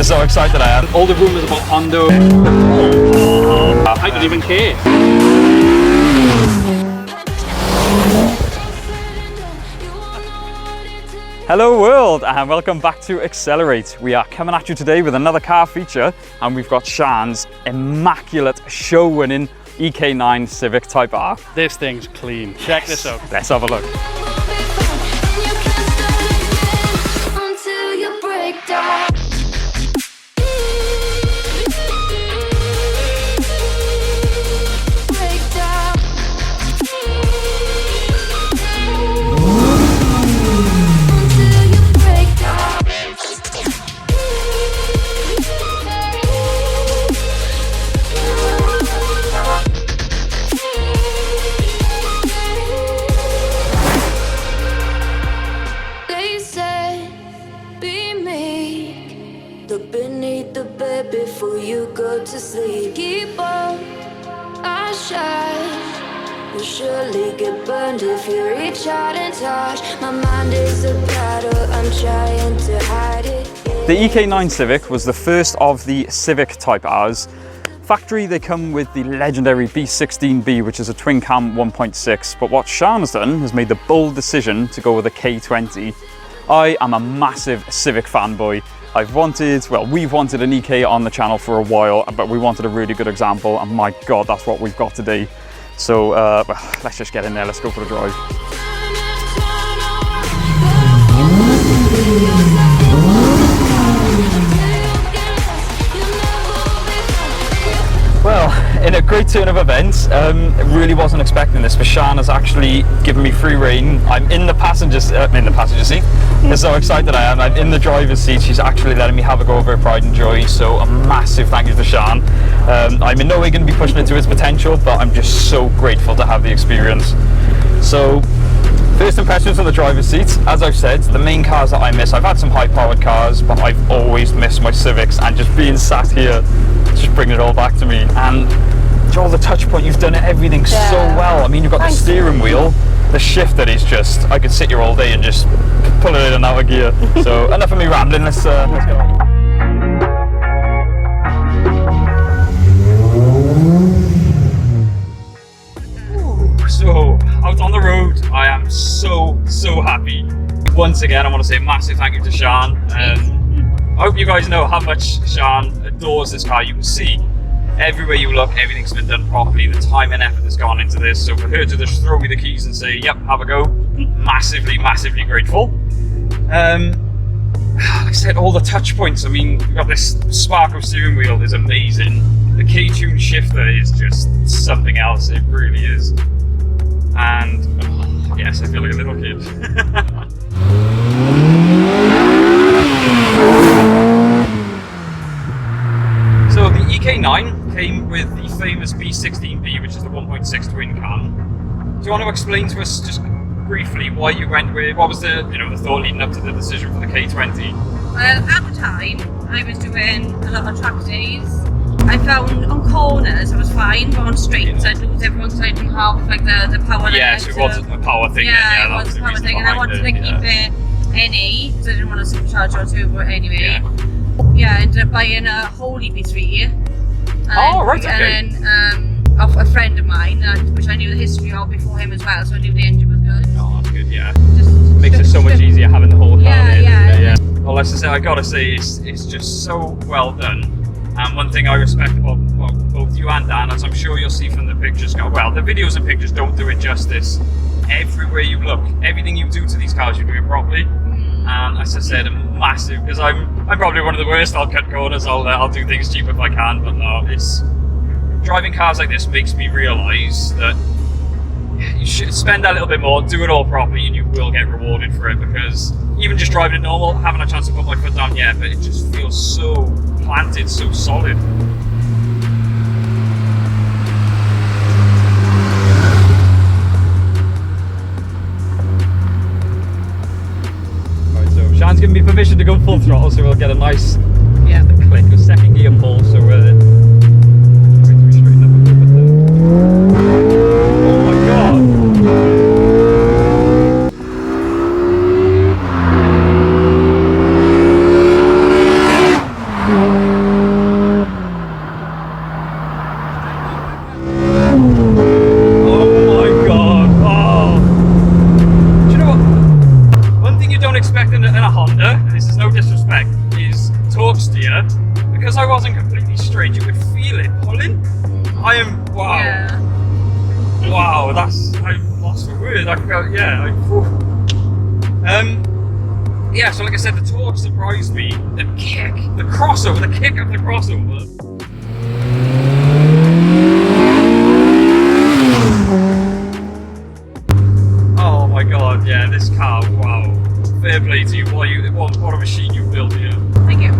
That's how excited I am. All the rumours about Honda. I don't even care. Hello world, and welcome back to Accelerate. We are coming at you today with another car feature, and we've got Sian's immaculate show-winning EK9 Civic Type R. This thing's clean. Check this out. Let's have a look. Look beneath the bed before you go to sleep. Keep on, I shine. You'll surely get burned if you reach out and touch. My mind is a battle, I'm trying to hide it. The EK9 Civic was the first of the Civic Type Rs. Factory, they come with the legendary B16B, which is a twin cam 1.6, but what Sian has done is made the bold decision to go with a K20. I am a massive Civic fanboy. We've wanted an EK on the channel for a while, but we wanted a really good example, and my God, that's what we've got today. So let's just get in there, let's go for a drive. Well, in a great turn of events, really wasn't expecting this, but Sian has actually given me free rein. I'm in the passenger seat. That's how excited I am. I'm in the driver's seat. She's actually letting me have a go over her pride and joy, so a massive thank you to Sian. I'm in no way going to be pushing it to its potential, but I'm just so grateful to have the experience. So, first impressions on the driver's seat. As I've said, the main cars that I miss, I've had some high-powered cars, but I've always missed my Civics, and just being sat here, just bringing it all back to me. And all the touch point, you've done everything so well. I mean, you've got the steering wheel, the shifter is just, I could sit here all day and just pull it in and out of gear. So enough of me rambling, let's go. So, out on the road, I am so happy. Once again, I want to say a massive thank you to Sian. I hope you guys know how much Sian adores this car. You can see everywhere you look, everything's been done properly. The time and effort that's gone into this. So for her to just throw me the keys and say, yep, have a go, massively grateful. Like I said, all the touch points. I mean, we've got this Sparko steering wheel is amazing. The K-tune shifter is just something else. It really is. And yes, I feel like a little kid. So the EK9 came with the famous B16B, which is the 1.6 twin cam. Do you want to explain to us just briefly why you went with, what was the the thought leading up to the decision for the K20? Well, at the time, I was doing a lot of track days. I found on corners I was fine, but on straights I'd lose everyone because I didn't have like the power. Yes, it was a power thing. Yeah, it was a power thing, and I wanted to keep it NA because I didn't want to supercharge or turbo anyway. Yeah, I ended up buying a whole EP3. Oh, right, okay. And then of a friend of mine, which I knew the history of before him as well, so I knew the engine was good. Oh, that's good, yeah. Just makes it so much easier having the whole car there. Yeah. Well, let's just say, I gotta say, it's just so well done. And one thing I respect about both you and Dan, as I'm sure you'll see from the pictures, the videos and pictures don't do it justice. Everywhere you look, everything you do to these cars, you do it properly. And as I said, a massive, because I'm probably one of the worst. I'll cut corners, I'll do things cheap if I can, but no, it's driving cars like this makes me realise that you should spend a little bit more, do it all properly, and you will get rewarded for it. Because even just driving it normal, haven't a chance to put my foot down yet, but it just feels so planted, so solid. Sian's giving me permission to go full throttle, so we'll get a nice click, a second gear pull, so straighten up a bit with the... Oh my God! last year, because I wasn't completely straight, you could feel it pulling. I am, wow. Yeah. Wow, I'm lost for words. I felt, yeah. Yeah, so like I said, the torque surprised me. The kick, the crossover, the kick of the crossover. Oh my god, yeah, this car, wow. Fair play to you. What a machine you built here. Thank you.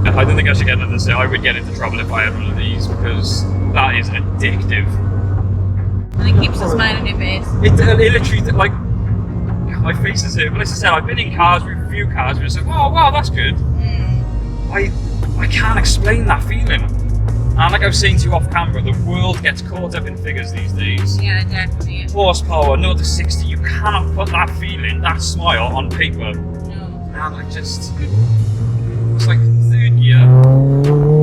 I don't think I should get into this. I would get into trouble if I had one of these, because that is addictive. And it keeps a smile on your face. It literally, like, my face is here. But as I said, I've been in cars with a few cars where it's like, oh wow, that's good. I can't explain that feeling. And like I was saying to you off camera, the world gets caught up in figures these days. Yeah, definitely. Horsepower, no to 60, you cannot put that feeling, that smile on paper. No. And it's like third gear,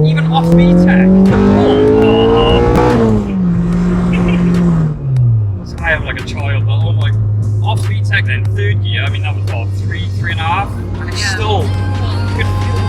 even off VTEC, the I am like a child, but oh my, off VTEC then, third gear, I mean that was what, 3.5, and it's still, you could feel it.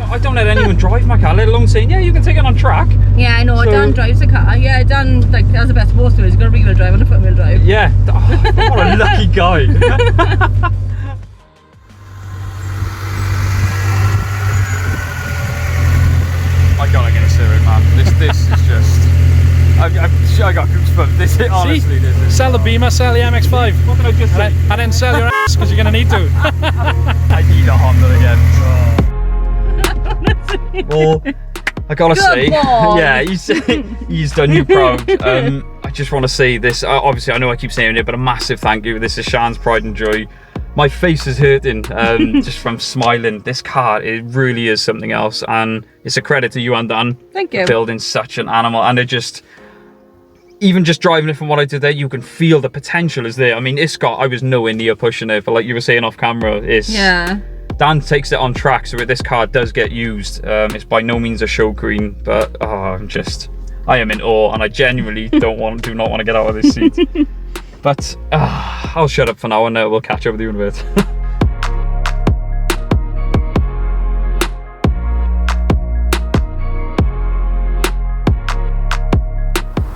I don't let anyone drive my car, let alone saying, yeah, you can take it on track. Yeah, I know. So- Dan drives the car. Yeah, Dan, like, as the best supposed to, he's got a rear-wheel drive and a front-wheel drive. Yeah, oh, what a lucky guy. I gotta get a Civic, man. This is just, I got goosebumps. This is, honestly, this is. Sell the Beamer, sell the MX-5. What did I just say? And then sell your ass, because you're going to need to. I need a Honda again. Well, I gotta Good say, boy. yeah, he's done you proud. I just want to say this. Obviously, I know I keep saying it, but a massive thank you. This is Sian's pride and joy. My face is hurting just from smiling. This car, it really is something else, and it's a credit to you and Dan Thank you. for building such an animal. And it just, even just driving it from what I did there, you can feel the potential is there. I mean, I was nowhere near pushing it, but like you were saying off camera, Yeah. Dan takes it on track, so this car does get used. It's by no means a show queen, but I am in awe, and I genuinely do not want to get out of this seat. But I'll shut up for now, and we'll catch up with you in a bit.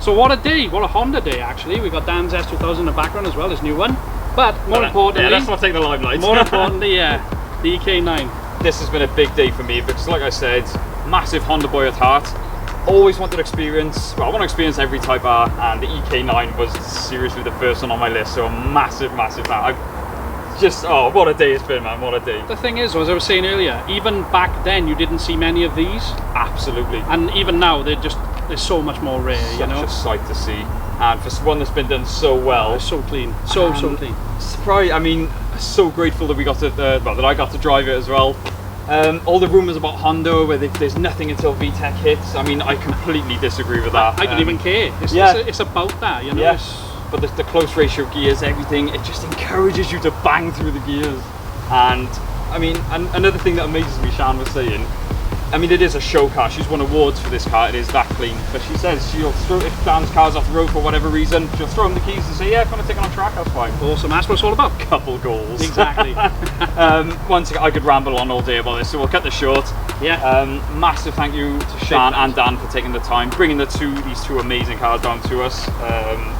So what a day, what a Honda day actually. We got Dan's S2000 in the background as well, his new one. But more importantly, yeah, let's not take the limelight. more importantly, yeah, the EK9. This has been a big day for me because, like I said, massive Honda boy at heart. Always wanted to experience, well, I want to experience every Type R, and the EK9 was seriously the first one on my list, so a massive fan. Oh, what a day it's been, man, what a day. The thing is, as I was saying earlier, even back then you didn't see many of these. Absolutely. And even now, they're so much more rare, you know? Such a sight to see. And for one that's been done so well. They're so clean, so clean. Surprised, I mean, so grateful that we got to, that I got to drive it as well. All the rumours about Honda where there's nothing until VTEC hits, I mean, I completely disagree with that. I don't even care. It's about that, you know? Yes, but the close ratio gears, everything, it just encourages you to bang through the gears. And I mean, another thing that amazes me, Sian was saying, I mean, it is a show car. She's won awards for this car. It is that clean. But she says she'll throw, if Dan's car's off the road for whatever reason, she'll throw him the keys and say, yeah, if you want to take it on track, that's fine. Awesome, that's what it's all about. Couple goals. Exactly. Once again, I could ramble on all day about this, so we'll cut this short. Yeah. Massive thank you to Sian and Dan for taking the time, bringing these two amazing cars down to us.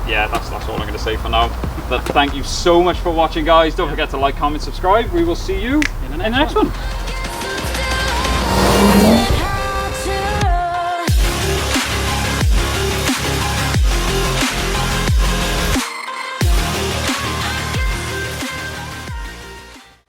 Yeah, that's all I'm going to say for now. But thank you so much for watching, guys. Don't forget to like, comment, subscribe. We will see you in the next one.